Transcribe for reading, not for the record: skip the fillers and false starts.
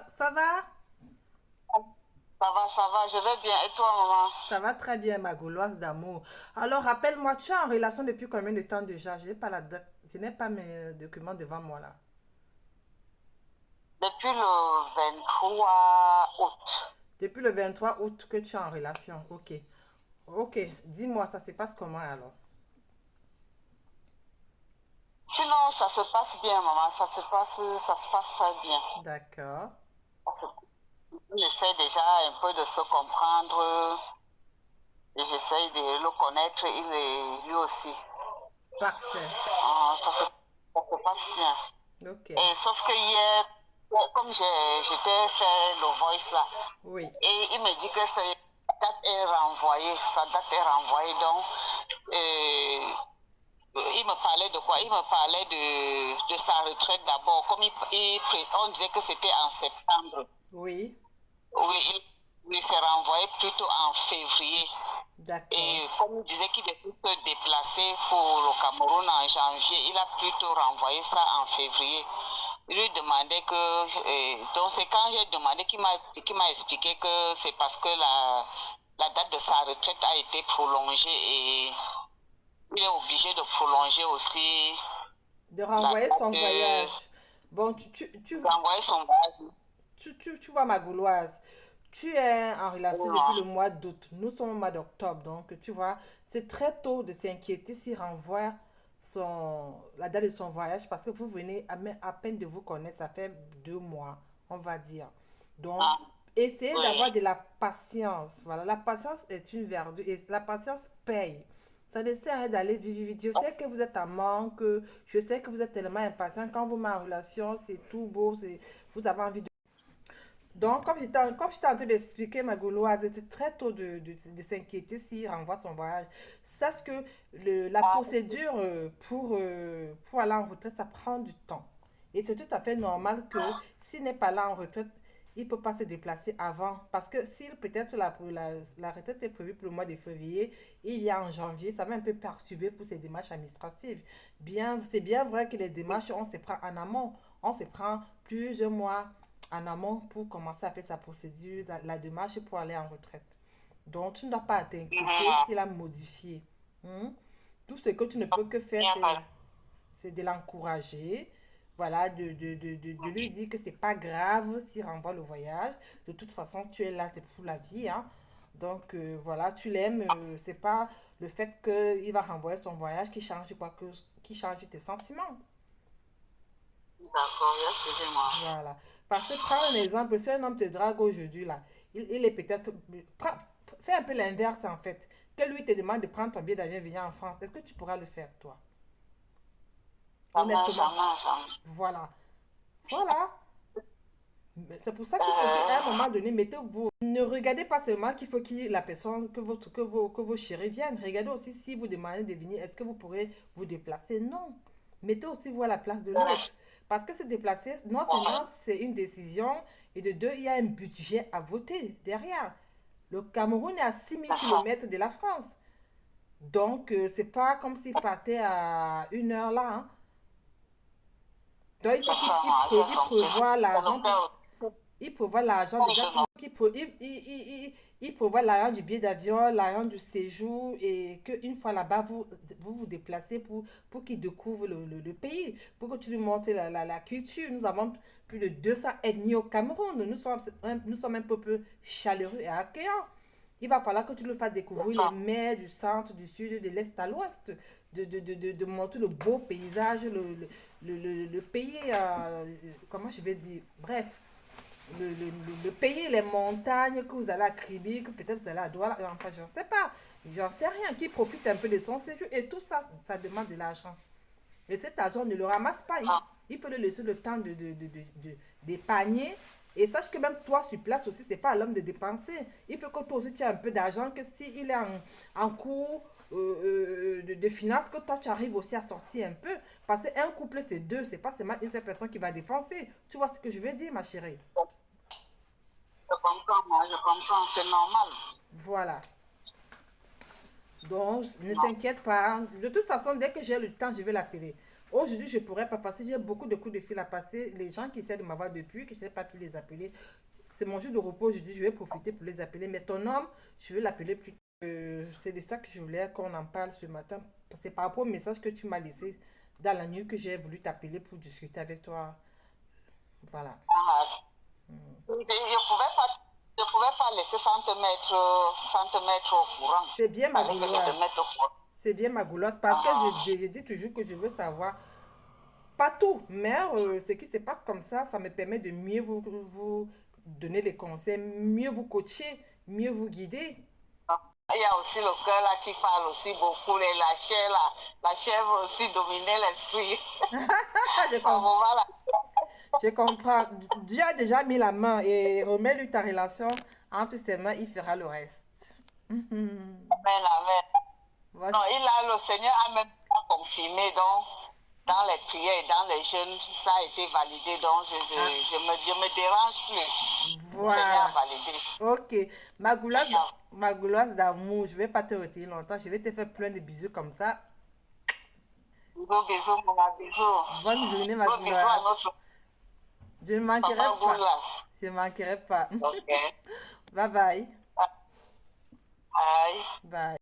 Ça va? Ça va, je vais bien. Et toi, maman? Ça va très bien, ma gauloise d'amour. Alors, rappelle-moi, tu es en relation depuis combien de temps déjà? Je n'ai pas la date, je n'ai pas mes documents devant moi là. Depuis le 23 août. Depuis le 23 août que tu es en relation. Ok. Ok, dis-moi, ça se passe comment alors? Sinon, ça se passe bien, maman. Ça se passe très bien. D'accord. Parce on essaie déjà un peu de se comprendre. Et j'essaie de le connaître, il est lui aussi. Parfait. Ça se passe bien. Ok. Et sauf que hier, comme j'étais fait le voice là, Oui. et il me dit que sa date est renvoyée. Sa date est renvoyée. Donc, euh, il me parlait de quoi? Il me parlait de sa retraite d'abord. Comme on disait que c'était en septembre. Oui. Oui, il s'est renvoyé plutôt en février. D'accord. Et comme il disait qu'il devait se déplacer pour le Cameroun en janvier, il a plutôt renvoyé ça en février. Il lui demandait donc c'est quand j'ai demandé qu'il m'a expliqué que c'est parce que la date de sa retraite a été prolongée et il est obligé de prolonger aussi De la renvoyer son date, voyage. Bon, d'envoyer son voyage. tu vois, ma gauloise, tu es en relation depuis le Non. mois d'août. Nous sommes au mois d'octobre. Donc, tu vois, c'est très tôt de s'inquiéter s'il renvoie la date de son voyage parce que vous venez à peine de vous connaître. Ça fait 2 mois, on va dire. Donc, Ah, essayez d'avoir oui. de la patience. Voilà, la patience est une vertu et la patience paye. Ça ne sert à rien d'aller vite, vite. Je sais que vous êtes en manque, je sais que vous êtes tellement impatient. Quand vous mettez en relation, c'est tout beau, vous avez envie de donc, comme j'étais en train d'expliquer, ma gauloise, c'était très tôt de s'inquiéter s'il renvoie son voyage. Sache que la Ah, procédure pour aller en retraite, ça prend du temps. Et c'est tout à fait normal que s'il n'est pas là en retraite, il ne peut pas se déplacer avant. Parce que si peut-être la retraite est prévue pour le mois de février, il y a en janvier, ça va un peu perturber pour ses démarches administratives. C'est bien vrai que les démarches, on se prend en amont. On se prend plusieurs mois en amont pour commencer à faire sa procédure, la démarche pour aller en retraite. Donc, tu ne dois pas t'inquiéter mhm. s'il a modifié. Hmm? Tout ce que tu ne peux que Il faire, n'y a pas. c'est de l'encourager. Voilà, de lui dire que c'est pas grave s'il renvoie le voyage. De toute façon, tu es là, c'est pour la vie. Hein. Donc, voilà, tu l'aimes. C'est pas le fait qu'il va renvoyer son voyage qui change tes sentiments. D'accord, il y a suivi moi. Voilà. Parce que prends un exemple, si un homme te drague aujourd'hui, là, il est peut-être. Fais un peu l'inverse en fait. Que lui te demande de prendre ton billet d'avion et venir en France. Est-ce que tu pourras le faire, toi? Jamais, Honnêtement. jamais, jamais. Voilà. Voilà. C'est pour ça qu'il faut aussi, à un Euh, moment donné, mettez-vous. Ne regardez pas seulement qu'il faut que la personne, que vos chéris viennent. Regardez aussi si vous demandez de venir, est-ce que vous pourrez vous déplacer? Non. Mettez aussi vous à la place de l'autre. Parce que se déplacer, non seulement c'est une décision, et de deux, il y a un budget à voter derrière. Le Cameroun est à 6000 c'est ça. km de la France. Donc, c'est pas comme s'il partait à 1 heure là. Hein. Donc, il faut C'est ça, moi, j'ai il compris. prévoit C'est le l'argent pour cœur. il prévoit l'argent Oui, déjà je pour vois. il prévoit l'argent du billet d'avion, l'argent du séjour et qu'une fois là-bas, vous déplacez pour qu'il découvre le pays, pour que tu lui montres la culture. Nous avons plus de 200 ethnies au Cameroun. Nous sommes un peuple chaleureux et accueillant. Il va falloir que tu le fasses C'est découvrir les ça. mers du centre, du sud, de l'est à l'ouest, de montrer le beau paysage, le pays, comment je vais dire, bref, le pays, les montagnes que vous allez à Kribi, que peut-être vous allez à Douala, enfin, j'en sais pas. J'en sais rien. Qui profite un peu de son séjour. Et tout ça, ça demande de l'argent. Et cet argent, ne le ramasse pas. C'est ça. Il faut le laisser le temps d'épargner. Et sache que même toi, sur place aussi, c'est pas à l'homme de dépenser. Il faut que toi aussi, tu aies un peu d'argent, que s'il est en cours de finances, que toi, tu arrives aussi à sortir un peu. Parce qu'un couple, c'est deux. C'est pas seulement une seule personne qui va dépenser. Tu vois ce que je veux dire, ma chérie? Je comprends, moi, je comprends. C'est normal. Voilà. Donc, ne Non. t'inquiète pas. De toute façon, dès que j'ai le temps, je vais l'appeler. Aujourd'hui, je ne pourrais pas passer. J'ai beaucoup de coups de fil à passer. Les gens qui essaient de m'avoir depuis, que je n'ai pas pu les appeler. C'est mon jour de repos aujourd'hui. Je vais profiter pour les appeler. Mais ton homme, je vais l'appeler plus. C'est de ça que je voulais qu'on en parle ce matin. C'est par rapport au message que tu m'as laissé dans la nuit que j'ai voulu t'appeler pour discuter avec toi. Voilà. Ah, je pouvais pas laisser sans te mettre au courant. C'est bien Il ma fallait que je te gouloise. mette au courant. C'est bien ma gouloise parce que Ah, je dis toujours que je veux savoir. Pas tout, mais ce qui se passe comme ça me permet de mieux vous donner les conseils, mieux vous coacher, mieux vous guider. ah. Il y a aussi le cœur là qui parle aussi beaucoup, et la chair là. La chair veut aussi dominer l'esprit. je, À un com- moment là. je comprends. Dieu a déjà mis la main et remets-lui ta relation entre ses mains, il fera le reste. Amen, amen. Voilà. Non, le Seigneur a même confirmé, donc, dans les prières et dans les jeûnes, ça a été validé, donc Ah, je me dérange plus. Le Seigneur a voilà. validé. Ok. Le Seigneur. Ma gouloise d'amour, je vais pas te retenir longtemps. Je vais te faire plein de bisous comme ça. Bisous, bisous, maman, bisous. Bonne journée, ma Gros bisous à gouloise. notre Je ne manquerai papa pas. Goula. Je ne manquerai pas. Ok. Bye bye. Bye. Bye.